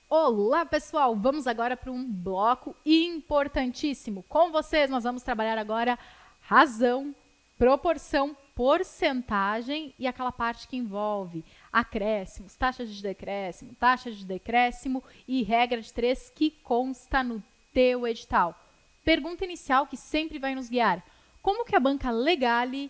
Olá, pessoal! Vamos agora para um bloco importantíssimo. Com vocês, nós vamos trabalhar agora razão, proporção, porcentagem e aquela parte que envolve acréscimos, taxas de decréscimo e regra de 3 que consta no teu edital. Pergunta inicial que sempre vai nos guiar. Como que a Banca Legale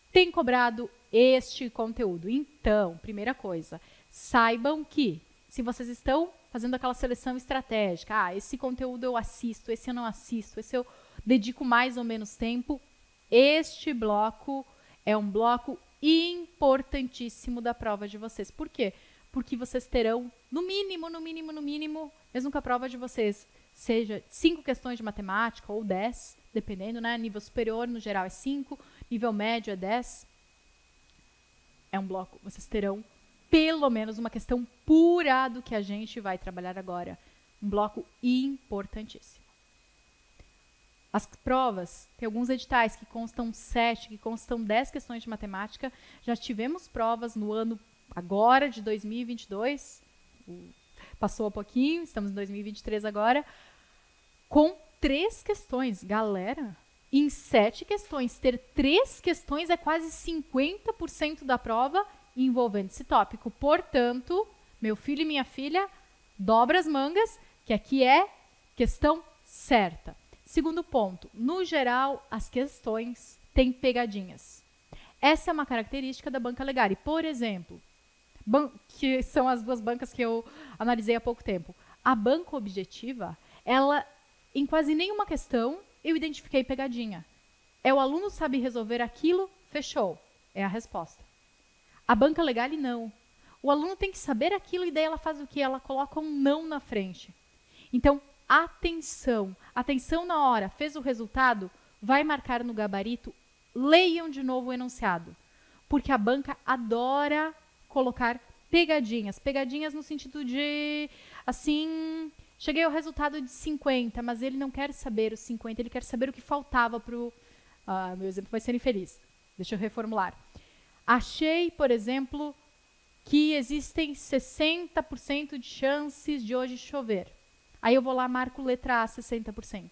tem cobrado este conteúdo? Então, primeira coisa, saibam que se vocês estão fazendo aquela seleção estratégica, esse conteúdo eu assisto, esse eu não assisto, esse eu dedico mais ou menos tempo, este bloco é um bloco importantíssimo da prova de vocês. Por quê? Porque vocês terão, no mínimo, mesmo que a prova de vocês seja 5 questões de matemática ou 10, dependendo, né? Nível superior, no geral, é 5, nível médio é 10. É um bloco, vocês terão pelo menos uma questão pura do que a gente vai trabalhar agora. Um bloco importantíssimo. As provas, tem alguns editais que constam 7, que constam 10 questões de matemática. Já tivemos provas no ano agora de 2022, passou um pouquinho, estamos em 2023 agora, com 3 questões. Galera, em 7 questões, ter 3 questões é quase 50% da prova envolvendo esse tópico. Portanto, meu filho e minha filha, dobra as mangas, que aqui é questão certa. Segundo ponto, no geral, as questões têm pegadinhas. Essa é uma característica da Banca Legale. Por exemplo, que são as duas bancas que eu analisei há pouco tempo. A banca objetiva, ela, em quase nenhuma questão, eu identifiquei pegadinha. O aluno sabe resolver aquilo, fechou. É a resposta. A Banca Legale, não. O aluno tem que saber aquilo e daí ela faz o quê? Ela coloca um não na frente. Então, atenção. Atenção na hora. Fez o resultado? Vai marcar no gabarito. Leiam de novo o enunciado. Porque a banca adora colocar pegadinhas. Pegadinhas no sentido de, assim, cheguei ao resultado de 50, mas ele não quer saber os 50, ele quer saber o que faltava para o... meu exemplo vai ser infeliz. Deixa eu reformular. Achei, por exemplo, que existem 60% de chances de hoje chover. Aí eu vou lá, marco letra A, 60%.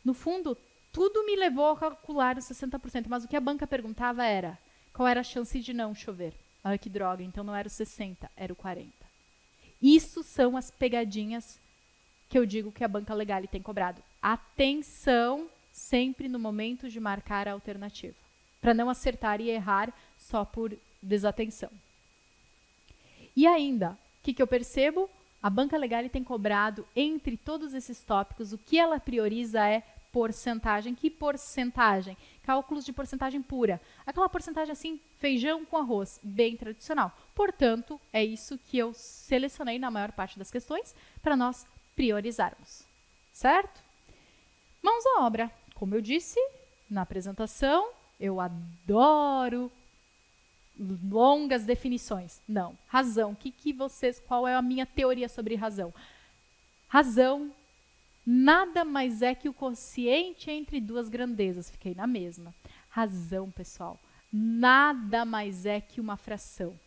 No fundo, tudo me levou a calcular os 60%, mas o que a banca perguntava era qual era a chance de não chover. Ai, que droga, então não era o 60%, era o 40%. Isso são as pegadinhas que eu digo que a Banca Legale tem cobrado. Atenção sempre no momento de marcar a alternativa, para não acertar e errar só por desatenção. E ainda, o que eu percebo? A Banca Legale tem cobrado, entre todos esses tópicos, o que ela prioriza é porcentagem. Que porcentagem? Cálculos de porcentagem pura. Aquela porcentagem assim, feijão com arroz, bem tradicional. Portanto, é isso que eu selecionei na maior parte das questões para nós priorizarmos. Certo? Mãos à obra. Como eu disse na apresentação, eu adoro longas definições. Não. Razão. Qual é a minha teoria sobre razão? Razão nada mais é que o quociente entre duas grandezas. Fiquei na mesma. Razão, pessoal, nada mais é que uma fração.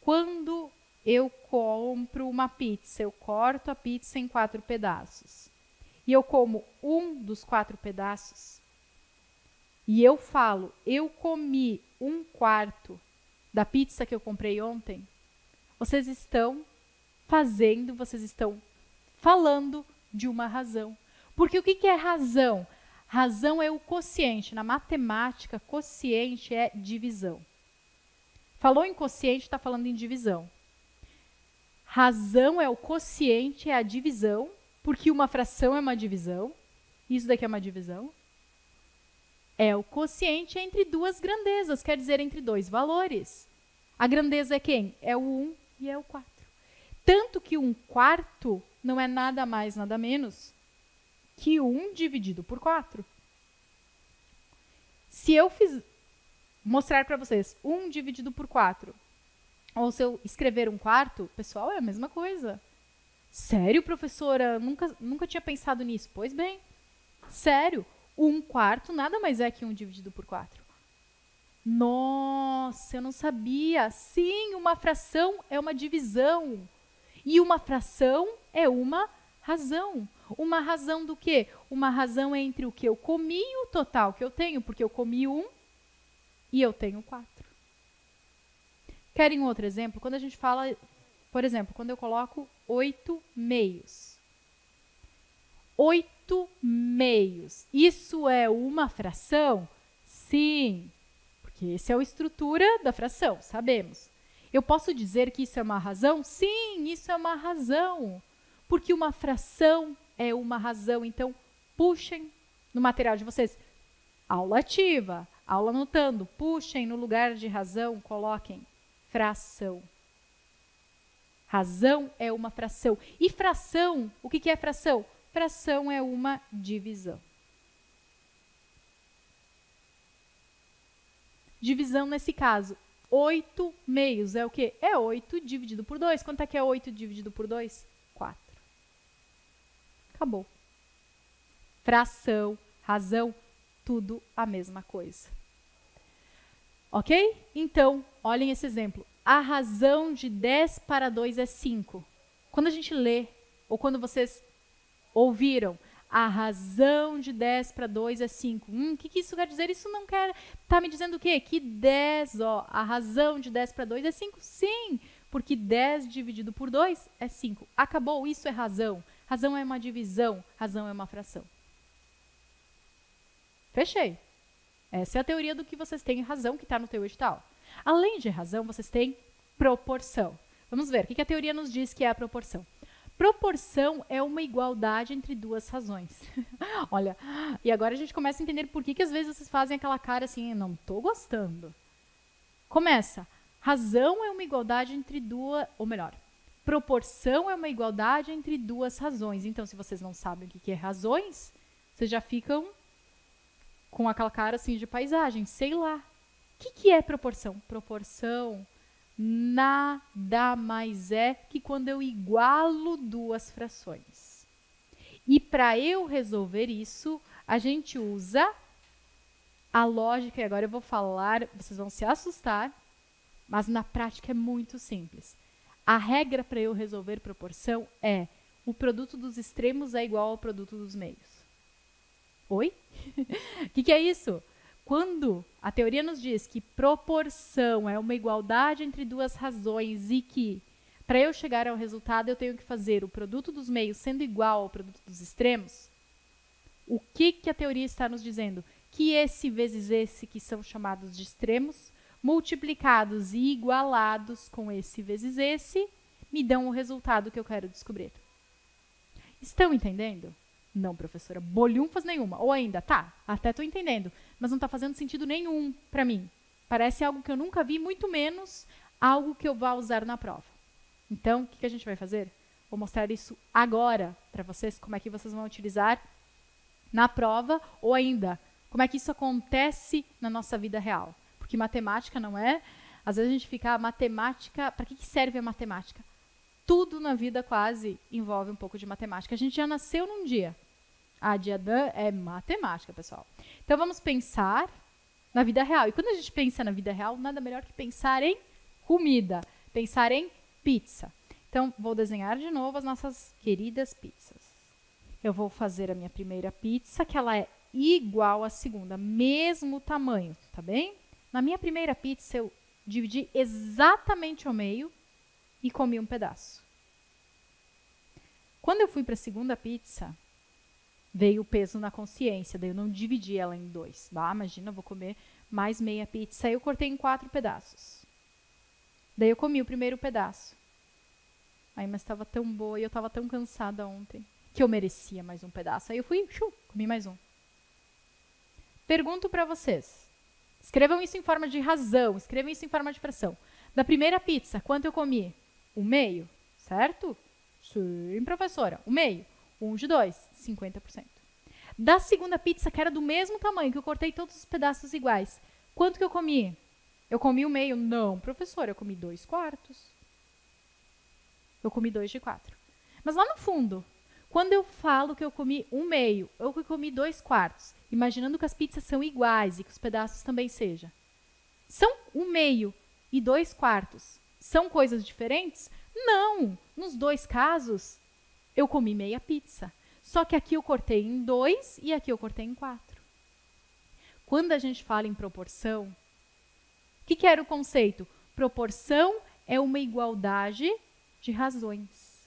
Quando eu compro uma pizza, eu corto a pizza em 4 pedaços. E eu como um dos 4 pedaços. E eu falo, eu comi 1/4 da pizza que eu comprei ontem. Vocês estão falando de uma razão. Porque o que é razão? Razão é o quociente. Na matemática, quociente é divisão. Falou em quociente, está falando em divisão. Razão é o quociente, é a divisão, porque uma fração é uma divisão. Isso daqui é uma divisão. É o quociente entre duas grandezas, quer dizer, entre 2 valores. A grandeza é quem? É o 1 e é o 4. Tanto que 1/4 não é nada mais, nada menos que 1 dividido por 4. Se eu mostrar para vocês 1 dividido por 4, ou se eu escrever 1/4, pessoal, é a mesma coisa. Sério, professora? Nunca tinha pensado nisso. Pois bem, sério. 1/4 nada mais é que 1 dividido por 4. Nossa, eu não sabia. Sim, uma fração é uma divisão. E uma fração é uma razão. Uma razão do quê? Uma razão entre o que eu comi e o total que eu tenho, porque eu comi 1 e eu tenho 4. Querem um outro exemplo? Quando a gente fala, por exemplo, quando eu coloco 8 meios. 8 meios. Isso é uma fração? Sim, porque essa é a estrutura da fração, sabemos. Eu posso dizer que isso é uma razão? Sim, isso é uma razão. Porque uma fração é uma razão. Então, puxem no material de vocês. Aula ativa, aula anotando. Puxem no lugar de razão, coloquem fração. Razão é uma fração. E fração, o que é fração? Fração é uma divisão. Divisão nesse caso. 8 meios é o quê? É 8 dividido por 2. Quanto é que é 8 dividido por 2? 4. Acabou. Fração, razão, tudo a mesma coisa. Ok? Então, olhem esse exemplo. A razão de 10 para 2 é 5. Quando a gente lê, ou quando vocês ouviram, a razão de 10 para 2 é 5. O que isso quer dizer? Isso não quer... Tá me dizendo o quê? Que 10, ó, a razão de 10 para 2 é 5? Sim, porque 10 dividido por 2 é 5. Acabou, isso é razão. Razão é uma divisão, razão é uma fração. Fechei. Essa é a teoria do que vocês têm razão, que está no teu edital. Além de razão, vocês têm proporção. Vamos ver, o que a teoria nos diz que é a proporção? Proporção é uma igualdade entre duas razões. Olha, e agora a gente começa a entender por que às vezes vocês fazem aquela cara assim, não estou gostando. Começa. Razão é uma igualdade entre duas, ou melhor, proporção é uma igualdade entre duas razões. Então, se vocês não sabem o que é razões, vocês já ficam com aquela cara assim de paisagem, sei lá. O que é proporção? Proporção nada mais é que quando eu igualo duas frações. E para eu resolver isso, a gente usa a lógica, e agora eu vou falar, vocês vão se assustar, mas na prática é muito simples. A regra para eu resolver proporção é o produto dos extremos é igual ao produto dos meios. Oi? O que é isso? Quando a teoria nos diz que proporção é uma igualdade entre duas razões e que, para eu chegar ao resultado, eu tenho que fazer o produto dos meios sendo igual ao produto dos extremos, o que a teoria está nos dizendo? Que esse vezes esse, que são chamados de extremos, multiplicados e igualados com esse vezes esse, me dão o resultado que eu quero descobrir. Estão entendendo? Não, professora, bolhunfas nenhuma. Ou ainda, tá, até estou entendendo, mas não está fazendo sentido nenhum para mim. Parece algo que eu nunca vi, muito menos algo que eu vá usar na prova. Então, o que a gente vai fazer? Vou mostrar isso agora para vocês, como é que vocês vão utilizar na prova, ou ainda, como é que isso acontece na nossa vida real. Porque matemática não é... Às vezes a gente fica, matemática... Para que serve a matemática? Tudo na vida quase envolve um pouco de matemática. A gente já nasceu num dia. A de Adão é matemática, pessoal. Então, vamos pensar na vida real. E quando a gente pensa na vida real, nada melhor que pensar em comida. Pensar em pizza. Então, vou desenhar de novo as nossas queridas pizzas. Eu vou fazer a minha primeira pizza, que ela é igual à segunda, mesmo tamanho, tá bem? Na minha primeira pizza, eu dividi exatamente ao meio e comi um pedaço. Quando eu fui para a segunda pizza, veio o peso na consciência, daí eu não dividi ela em 2. Bah, imagina, eu vou comer mais meia pizza. Aí eu cortei em 4 pedaços. Daí eu comi o primeiro pedaço. Aí, mas estava tão boa e eu estava tão cansada ontem que eu merecia mais um pedaço. Aí eu fui, comi mais um. Pergunto para vocês. Escrevam isso em forma de razão, escrevam isso em forma de fração. Da primeira pizza, quanto eu comi? 1/2, certo? Sim, professora. 1/2. 1 de 2, 50%. Da segunda pizza, que era do mesmo tamanho, que eu cortei todos os pedaços iguais, quanto que eu comi? Eu comi 1/2? Não, professora, eu comi 2/4. Eu comi 2 de 4. Mas lá no fundo, quando eu falo que eu comi 1/2 ou que eu comi 2/4, imaginando que as pizzas são iguais e que os pedaços também sejam, São 1/2 e 2/4. São coisas diferentes? Não! Nos dois casos, eu comi meia pizza. Só que aqui eu cortei em 2 e aqui eu cortei em 4. Quando a gente fala em proporção, o que era o conceito? Proporção é uma igualdade de razões.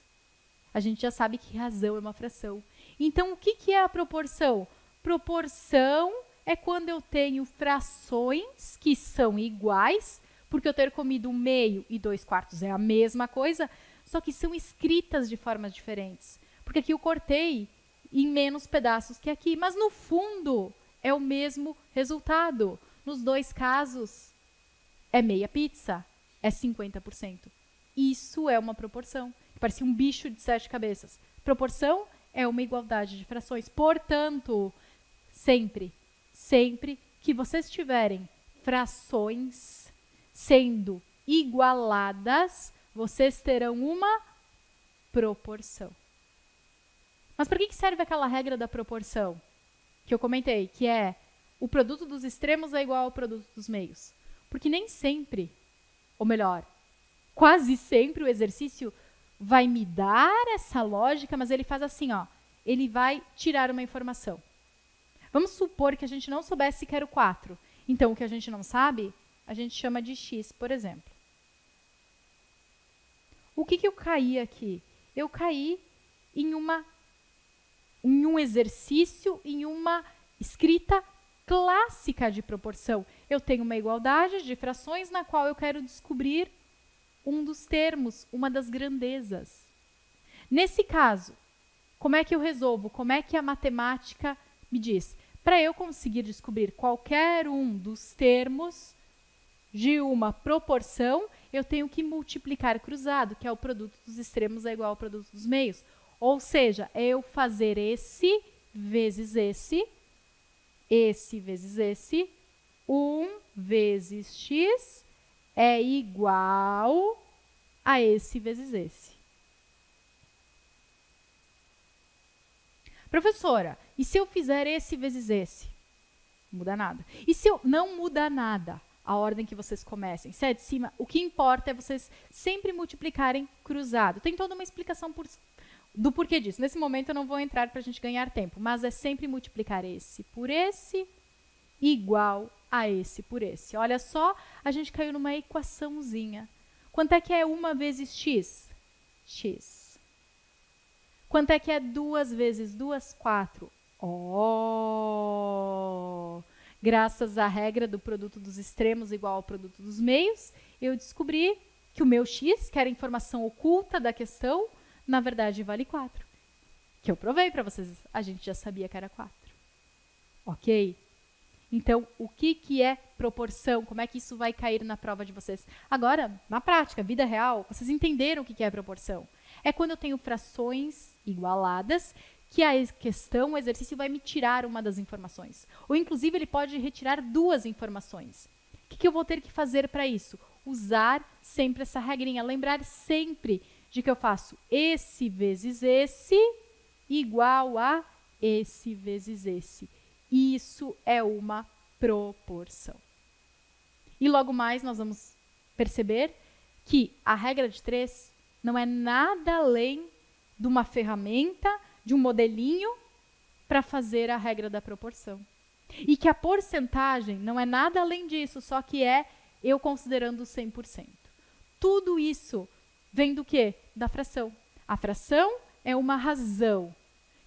A gente já sabe que razão é uma fração. Então, o que é a proporção? Proporção é quando eu tenho frações que são iguais, porque eu ter comido 1/2 e 2/4 é a mesma coisa, só que são escritas de formas diferentes. Porque aqui eu cortei em menos pedaços que aqui, mas no fundo é o mesmo resultado. Nos dois casos, é meia pizza, é 50%. Isso é uma proporção. Parecia um bicho de 7 cabeças. Proporção é uma igualdade de frações. Portanto, sempre que vocês tiverem frações sendo igualadas, vocês terão uma proporção. Mas para que serve aquela regra da proporção que eu comentei, que é o produto dos extremos é igual ao produto dos meios? Porque nem sempre, ou melhor, quase sempre o exercício vai me dar essa lógica, mas ele faz assim, ó, ele vai tirar uma informação. Vamos supor que a gente não soubesse que era o 4. Então, o que a gente não sabe, a gente chama de x, por exemplo. O que eu caí aqui? Eu caí em um exercício, em uma escrita clássica de proporção. Eu tenho uma igualdade de frações na qual eu quero descobrir um dos termos, uma das grandezas. Nesse caso, como é que eu resolvo? Como é que a matemática me diz? Para eu conseguir descobrir qualquer um dos termos de uma proporção, eu tenho que multiplicar cruzado, que é o produto dos extremos é igual ao produto dos meios. Ou seja, é eu fazer esse vezes esse vezes esse, 1 vezes x é igual a esse vezes esse. Professora, e se eu fizer esse vezes esse? Não muda nada. E se eu não muda nada, a ordem que vocês comecem, se é de cima, o que importa é vocês sempre multiplicarem cruzado. Tem toda uma explicação do porquê disso. Nesse momento eu não vou entrar para a gente ganhar tempo, mas é sempre multiplicar esse por esse igual a esse por esse. Olha só, a gente caiu numa equaçãozinha. Quanto é que é 1 vezes x? X. Quanto é que é 2 vezes 2? 4. Oh! Graças à regra do produto dos extremos igual ao produto dos meios, eu descobri que o meu x, que era a informação oculta da questão, na verdade vale 4. Que eu provei para vocês, a gente já sabia que era 4. Ok? Então, o que é proporção? Como é que isso vai cair na prova de vocês? Agora, na prática, vida real, vocês entenderam o que é proporção? É quando eu tenho frações igualadas, que a questão, o exercício vai me tirar uma das informações. Ou, inclusive, ele pode retirar 2 informações. O que eu vou ter que fazer para isso? Usar sempre essa regrinha, lembrar sempre de que eu faço esse vezes esse igual a esse vezes esse. Isso é uma proporção. E logo mais nós vamos perceber que a regra de 3 não é nada além de uma ferramenta, de um modelinho para fazer a regra da proporção. E que a porcentagem não é nada além disso, só que é eu considerando 100%. Tudo isso vem do quê? Da fração. A fração é uma razão,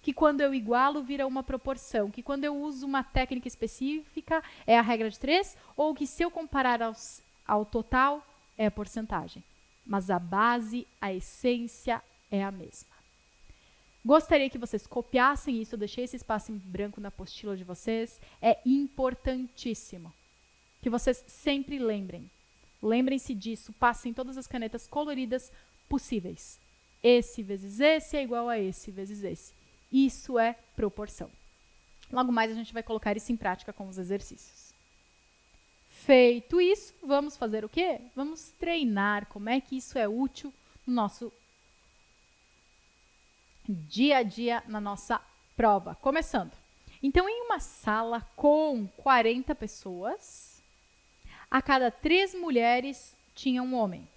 que quando eu igualo vira uma proporção, que quando eu uso uma técnica específica é a regra de 3, ou que se eu comparar ao total é a porcentagem. Mas a base, a essência é a mesma. Gostaria que vocês copiassem isso, eu deixei esse espaço em branco na apostila de vocês, é importantíssimo que vocês sempre lembrem. Lembrem-se disso, passem todas as canetas coloridas possíveis. Esse vezes esse é igual a esse vezes esse. Isso é proporção. Logo mais a gente vai colocar isso em prática com os exercícios. Feito isso, vamos fazer o quê? Vamos treinar como é que isso é útil no nosso dia a dia, na nossa prova. Começando. Então, em uma sala com 40 pessoas, A cada 3 mulheres tinha um homem.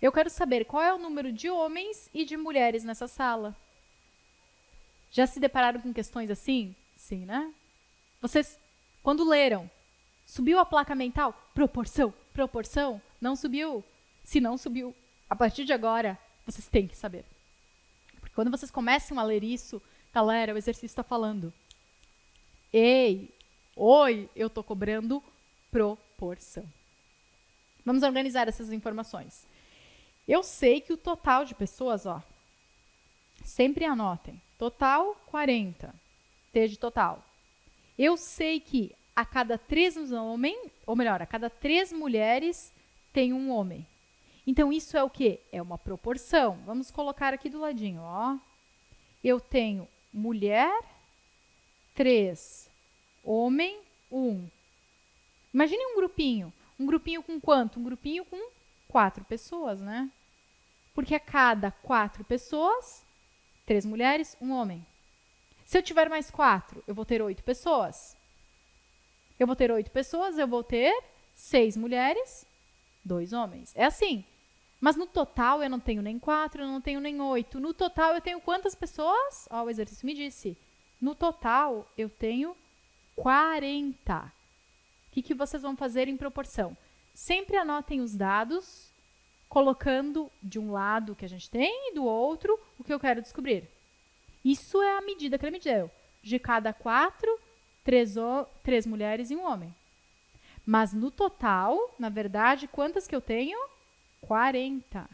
Eu quero saber qual é o número de homens e de mulheres nessa sala. Já se depararam com questões assim? Sim, né? Vocês, quando leram, subiu a placa mental? Proporção, proporção? Não subiu? Se não subiu, a partir de agora, vocês têm que saber. Porque quando vocês começam a ler isso, galera, o exercício está falando. Ei, oi, eu estou cobrando proporção. Vamos organizar essas informações. Eu sei que o total de pessoas, ó, sempre anotem. Total, 40. T de total. Eu sei que a cada 3 homens, ou melhor, a cada 3 mulheres tem um homem. Então, isso é o quê? É uma proporção. Vamos colocar aqui do ladinho, ó. Eu tenho mulher, 3, homem, 1. Imagine um grupinho. Um grupinho com quanto? Um grupinho com 4 pessoas, né? Porque a cada 4 pessoas, 3 mulheres, 1 homem. Se eu tiver mais 4, eu vou ter 8 pessoas. Eu vou ter 8 pessoas, eu vou ter 6 mulheres, 2 homens. É assim. Mas no total eu não tenho nem 4, eu não tenho nem 8. No total eu tenho quantas pessoas? Ó, o exercício me disse. No total eu tenho 40. O que vocês vão fazer em proporção? Sempre anotem os dados, colocando de um lado o que a gente tem e do outro o que eu quero descobrir. Isso é a medida que ele me deu. De cada 4, 3 mulheres e 1 homem. Mas no total, na verdade, quantas que eu tenho? 40.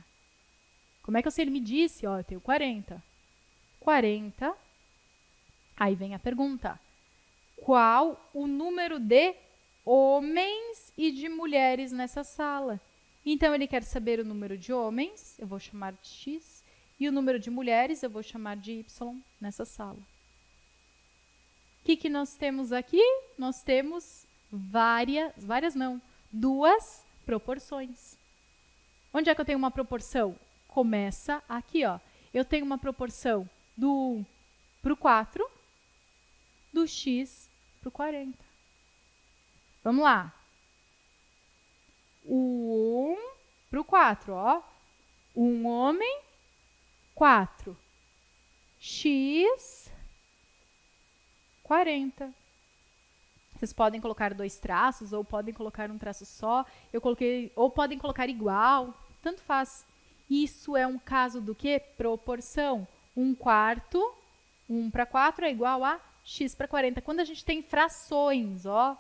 Como é que eu sei? Ele me disse, ó, eu tenho 40. 40. Aí vem a pergunta. Qual o número de homens e de mulheres nessa sala? Então, ele quer saber o número de homens, eu vou chamar de X, e o número de mulheres, eu vou chamar de Y nessa sala. O que nós temos aqui? Nós temos duas proporções. Onde é que eu tenho uma proporção? Começa aqui, ó. Eu tenho uma proporção do 1 para o 4, do X para o 40. Vamos lá. O 1 para o 4, ó. 1 homem, 4. X, 40. Vocês podem colocar 2 traços, ou podem colocar um traço só. Eu coloquei, ou podem colocar igual, tanto faz. Isso é um caso do quê? Proporção. 1/4, 1 para 4 é igual a X para 40. Quando a gente tem frações, ó,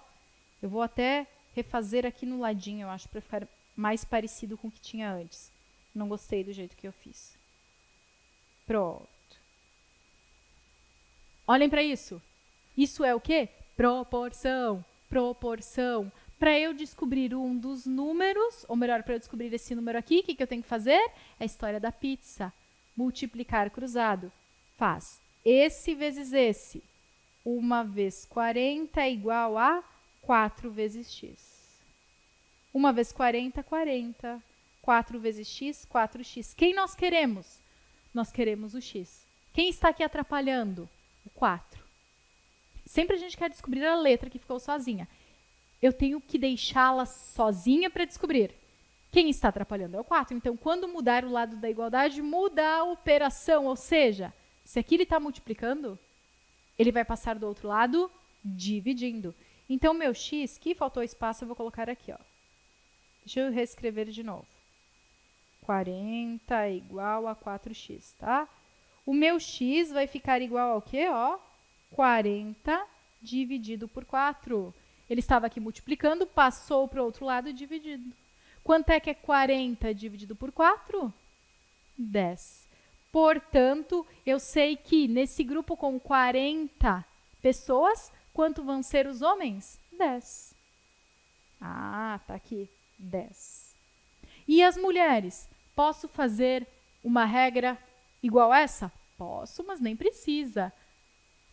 eu vou até refazer aqui no ladinho, eu acho, para ficar mais parecido com o que tinha antes. Não gostei do jeito que eu fiz. Pronto. Olhem para isso. Isso é o quê? Proporção. Proporção. Para eu descobrir um dos números, ou melhor, para eu descobrir esse número aqui, o que eu tenho que fazer? É a história da pizza. Multiplicar cruzado. Faz esse vezes esse. 1 vezes 40 é igual a 4 vezes x. 1 vezes 40, 40. 4 vezes x, 4x. Quem nós queremos? Nós queremos o x. Quem está aqui atrapalhando? O 4. Sempre a gente quer descobrir a letra que ficou sozinha. Eu tenho que deixá-la sozinha para descobrir. Quem está atrapalhando é o 4. Então, quando mudar o lado da igualdade, muda a operação. Ou seja, se aqui ele está multiplicando, ele vai passar do outro lado dividindo. Então, meu x, que faltou espaço, eu vou colocar aqui, ó. Deixa eu reescrever de novo. 40 é igual a 4x, tá? O meu x vai ficar igual ao quê? Ó, 40 dividido por 4. Ele estava aqui multiplicando, passou para o outro lado dividindo. Quanto é que é 40 dividido por 4? 10. Portanto, eu sei que nesse grupo com 40 pessoas, quanto vão ser os homens? 10. Ah, tá aqui. 10. E as mulheres? Posso fazer uma regra igual essa? Posso, mas nem precisa.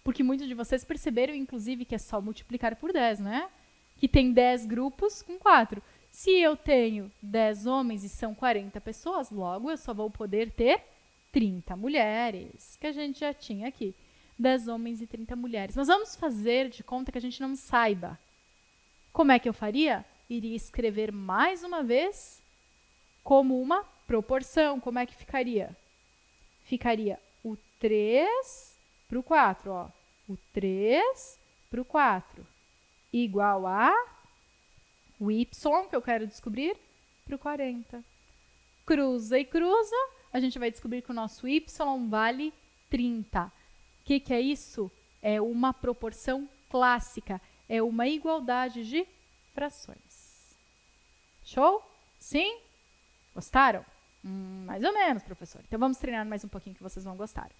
Porque muitos de vocês perceberam, inclusive, que é só multiplicar por 10, né? Que tem 10 grupos com 4. Se eu tenho 10 homens e são 40 pessoas, logo eu só vou poder ter 30 mulheres, que a gente já tinha aqui. 10 homens e 30 mulheres. Mas vamos fazer de conta que a gente não saiba. Como é que eu faria? iria escrever mais uma vez como uma proporção. Como é que ficaria? Ficaria o 3 para o 4, ó. O 3 para o 4 igual a o y, que eu quero descobrir, para o 40. Cruza e cruza, a gente vai descobrir que o nosso y vale 30. O que é isso? É uma proporção clássica, é uma igualdade de frações. Show? Sim? Gostaram? Mais ou menos, professor. Então, vamos treinar mais um pouquinho que vocês vão gostar.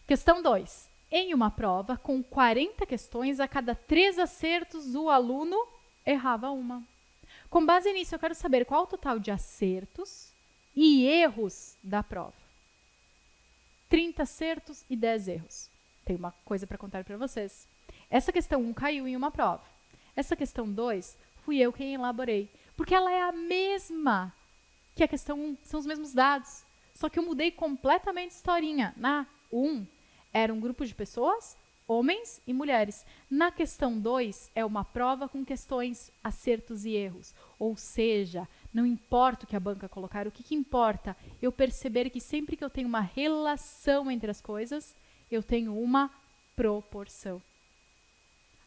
Questão 2. Em uma prova com 40 questões, a cada 3 acertos, o aluno errava uma. Com base nisso, eu quero saber qual o total de acertos e erros da prova. 30 acertos e 10 erros. Tem uma coisa para contar para vocês. Essa questão 1 caiu em uma prova. Essa questão 2 fui eu quem elaborei, porque ela é a mesma que a questão 1, são os mesmos dados. Só que eu mudei completamente a historinha. Na 1, era um grupo de pessoas, homens e mulheres. Na questão 2, é uma prova com questões, acertos e erros. Ou seja, não importa o que a banca colocar, o que importa? Eu perceber que sempre que eu tenho uma relação entre as coisas, eu tenho uma proporção.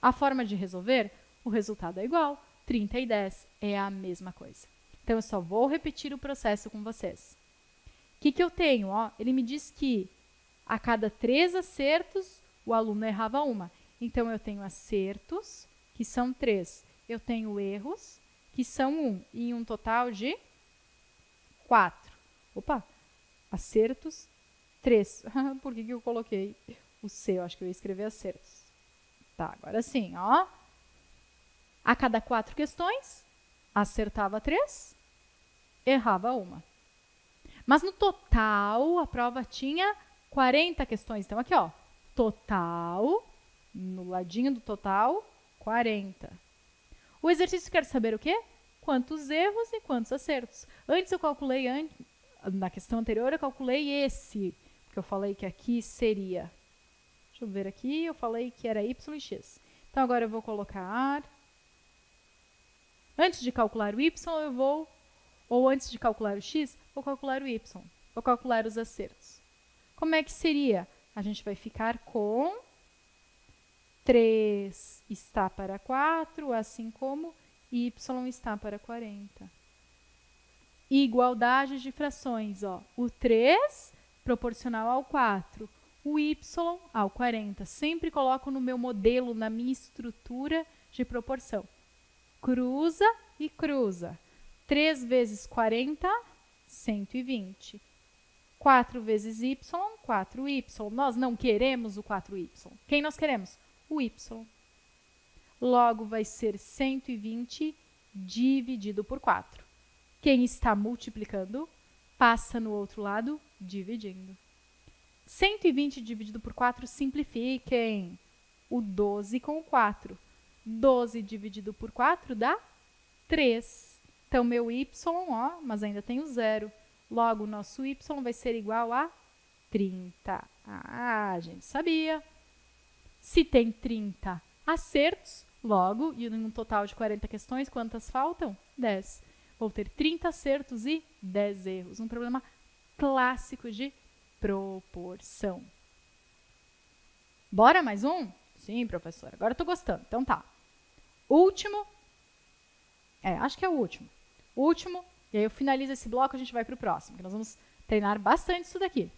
A forma de resolver, o resultado é igual. 30 e 10 é a mesma coisa. Então, eu só vou repetir o processo com vocês. O que eu tenho? Ó, ele me diz que a cada 3 acertos, o aluno errava uma. Então, eu tenho acertos, que são 3. Eu tenho erros, que são 1. E um total de 4. Opa! Acertos, 3. Por que eu coloquei o C? Eu acho que eu ia escrever acertos. Tá, agora sim, ó. A cada 4 questões, acertava 3, errava uma. Mas no total, a prova tinha 40 questões. Então, aqui, ó, total, no ladinho do total, 40. O exercício quer saber o quê? Quantos erros e quantos acertos. Antes eu calculei, na questão anterior, eu calculei esse, porque eu falei que aqui seria. Deixa eu ver aqui, eu falei que era y e x. Então, agora eu vou colocar. Antes de calcular o y, eu vou, ou antes de calcular o x, vou calcular o y. Vou calcular os acertos. Como é que seria? A gente vai ficar com 3 está para 4, assim como y está para 40. Igualdade de frações, ó. O 3 proporcional ao 4, o y ao 40. Sempre coloco no meu modelo, na minha estrutura de proporção. Cruza e cruza. 3 vezes 40, 120. 4 vezes y, 4y. Nós não queremos o 4y. Quem nós queremos? O y. Logo, vai ser 120 dividido por 4. Quem está multiplicando, passa no outro lado, dividindo. 120 dividido por 4, simplifiquem. O 12 com o 4. 12 dividido por 4 dá 3. Então, meu y, ó, mas ainda tem o 0. Logo, o nosso y vai ser igual a 30. Ah, a gente sabia. Se tem 30 acertos, logo, e em um total de 40 questões, quantas faltam? 10. Vou ter 30 acertos e 10 erros. Um problema clássico de proporção. Bora mais um? Sim, professora. Agora eu tô gostando. Então tá. Último. Acho que é o último. Último. E aí eu finalizo esse bloco e a gente vai para o próximo, que nós vamos treinar bastante isso daqui.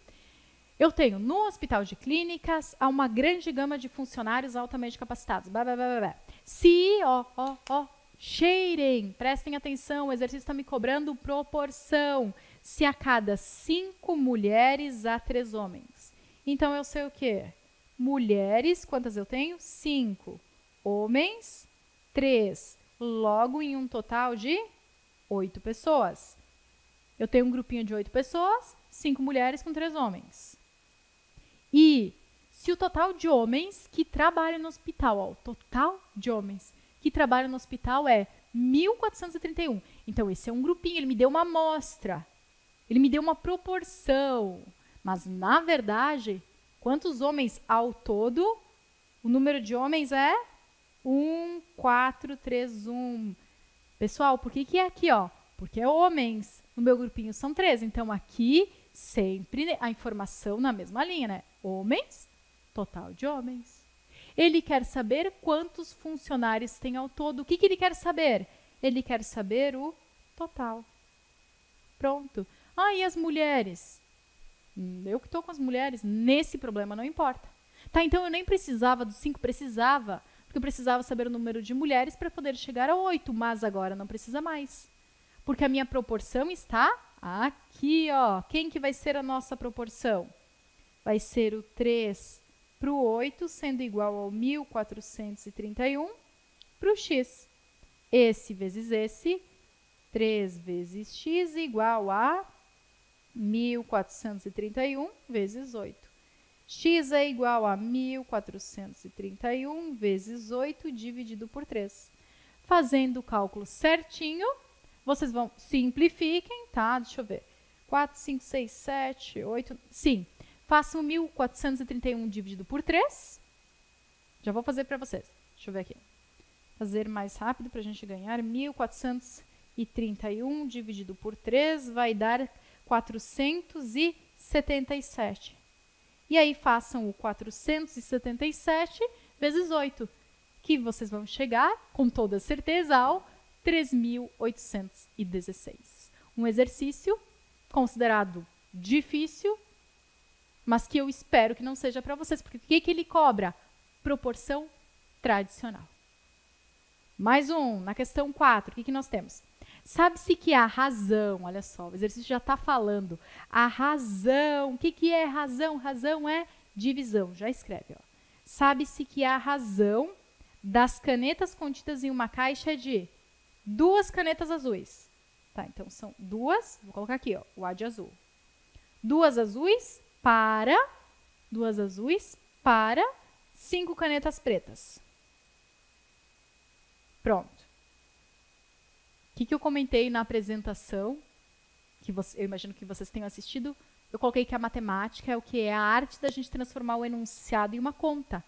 Eu tenho no hospital de clínicas uma grande gama de funcionários altamente capacitados. Se, cheirem, prestem atenção, o exercício está me cobrando proporção. Se a cada 5 mulheres há 3 homens. Então, eu sei o quê? Mulheres, quantas eu tenho? 5. Homens, 3. Logo, em um total de 8 pessoas. Eu tenho um grupinho de 8 pessoas, 5 mulheres com 3 homens. E se o total de homens que trabalham no hospital, ó, o total de homens que trabalham no hospital é 1.431. Então, esse é um grupinho, ele me deu uma amostra. Ele me deu uma proporção. Mas, na verdade, quantos homens ao todo? O número de homens é 1, 4, 3, 1. Pessoal, por que é aqui, ó? Porque é homens. No meu grupinho são 3. Então, aqui, sempre a informação na mesma linha, né? Homens, total de homens. Ele quer saber quantos funcionários tem ao todo. O que ele quer saber? Ele quer saber o total. Pronto. Ah, e as mulheres? Eu que estou com as mulheres, nesse problema não importa. Tá, então eu nem precisava dos 5, precisava, porque eu precisava saber o número de mulheres para poder chegar a 8, mas agora não precisa mais. Porque a minha proporção está aqui, ó. Quem que vai ser a nossa proporção? Vai ser o 3 para o 8, sendo igual ao 1.431 para o x. Esse vezes esse, 3 vezes x igual a 1.431 vezes 8. X é igual a 1.431 vezes 8 dividido por 3. Fazendo o cálculo certinho, vocês vão, simplifiquem, tá? Deixa eu ver. 4, 5, 6, 7, 8, sim. Façam 1.431 dividido por 3. Já vou fazer para vocês. Deixa eu ver aqui. Fazer mais rápido para a gente ganhar. 1.431 dividido por 3 vai dar 477. E aí, façam o 477 vezes 8, que vocês vão chegar, com toda certeza, ao 3.816. Um exercício considerado difícil, mas que eu espero que não seja para vocês, porque o que ele cobra? Proporção tradicional. Mais um, na questão 4, o que nós temos? Sabe-se que a razão, olha só, o exercício já está falando, a razão, o que é razão? Razão é divisão, já escreve, ó. Sabe-se que a razão das canetas contidas em uma caixa é de 2 canetas azuis. Tá, então são 2, vou colocar aqui, ó, o A de azul. 2 azuis para 5 canetas pretas. Pronto. O que eu comentei na apresentação, que eu imagino que vocês tenham assistido, eu coloquei que a matemática é o que é a arte da gente transformar o enunciado em uma conta.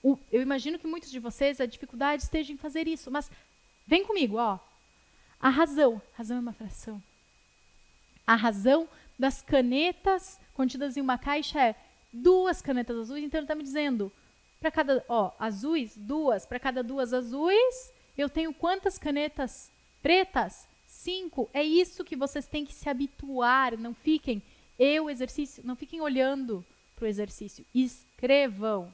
Eu imagino que muitos de vocês a dificuldade esteja em fazer isso, mas vem comigo, ó. A razão é uma fração. A razão das canetas contidas em uma caixa é 2 canetas azuis, então ele está me dizendo, para cada, ó, azuis, 2, para cada 2 azuis, eu tenho quantas canetas pretas? 5. É isso que vocês têm que se habituar. Não fiquem, não fiquem olhando para o exercício. Escrevam.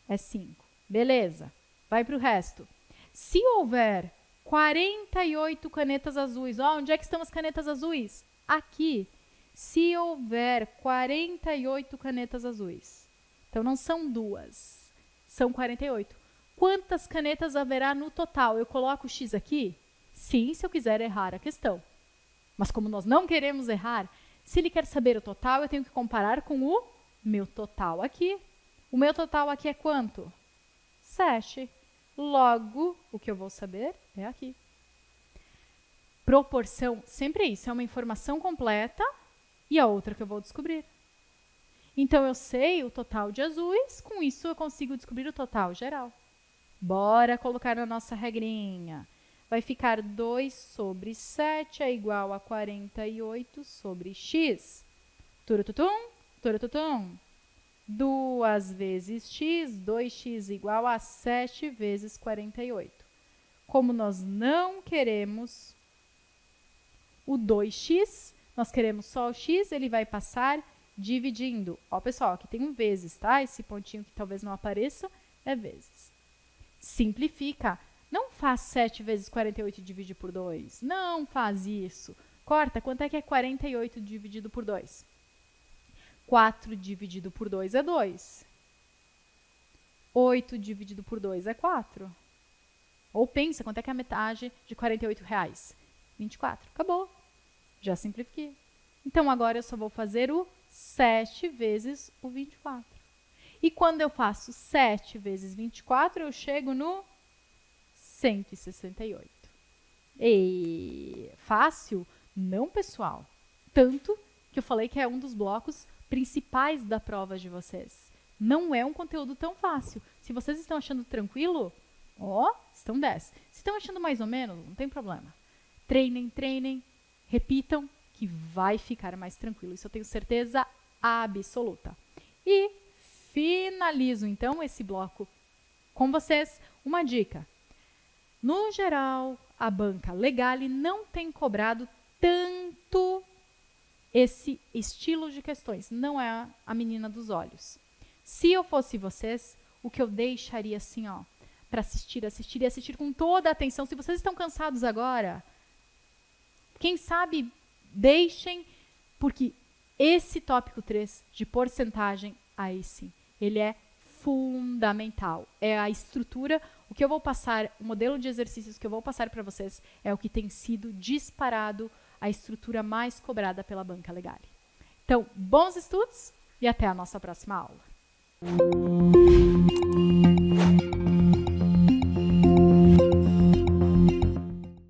É 5. Beleza. Vai para o resto. Se houver 48 canetas azuis, ó, onde é que estão as canetas azuis? Aqui. Se houver 48 canetas azuis, então não são 2, são 48. Quantas canetas haverá no total? Eu coloco o x aqui? Sim, se eu quiser errar a questão. Mas como nós não queremos errar, se ele quer saber o total, eu tenho que comparar com o meu total aqui. O meu total aqui é quanto? 7. Logo, o que eu vou saber é aqui. Proporção, sempre é isso, é uma informação completa e a outra que eu vou descobrir. Então, eu sei o total de azuis, com isso eu consigo descobrir o total geral. Bora colocar na nossa regrinha. Vai ficar 2 sobre 7 é igual a 48 sobre x. Turututum, turututum. 2 vezes x, 2x igual a 7 vezes 48. Como nós não queremos o 2x, nós queremos só o x, ele vai passar dividindo. Ó, pessoal, aqui tem um vezes, tá? Esse pontinho que talvez não apareça é vezes. Simplifica. Não faz 7 vezes 48 e divide por 2. Não faz isso. Corta. Quanto é que é 48 dividido por 2? 4 dividido por 2 é 2. 8 dividido por 2 é 4. Ou pensa, quanto é que é a metade de R$48? 24. Acabou. Já simplifiquei. Então, agora eu só vou fazer o 7 vezes o 24. E quando eu faço 7 vezes 24, eu chego no 168. E fácil? Não, pessoal. Tanto que eu falei que é um dos blocos principais da prova de vocês. Não é um conteúdo tão fácil. Se vocês estão achando tranquilo, ó, estão 10. Se estão achando mais ou menos, não tem problema. Treinem, treinem, repitam, que vai ficar mais tranquilo. Isso eu tenho certeza absoluta. E finalizo, então, esse bloco com vocês. Uma dica. No geral, a banca Legale não tem cobrado tanto esse estilo de questões. Não é a menina dos olhos. Se eu fosse vocês, o que eu deixaria assim, ó, para assistir e assistir com toda a atenção. Se vocês estão cansados agora, quem sabe deixem, porque esse tópico 3 de porcentagem, aí sim, ele é fundamental. É a estrutura, o que eu vou passar, o modelo de exercícios que eu vou passar para vocês é o que tem sido disparado a estrutura mais cobrada pela banca Legale. Então, bons estudos e até a nossa próxima aula.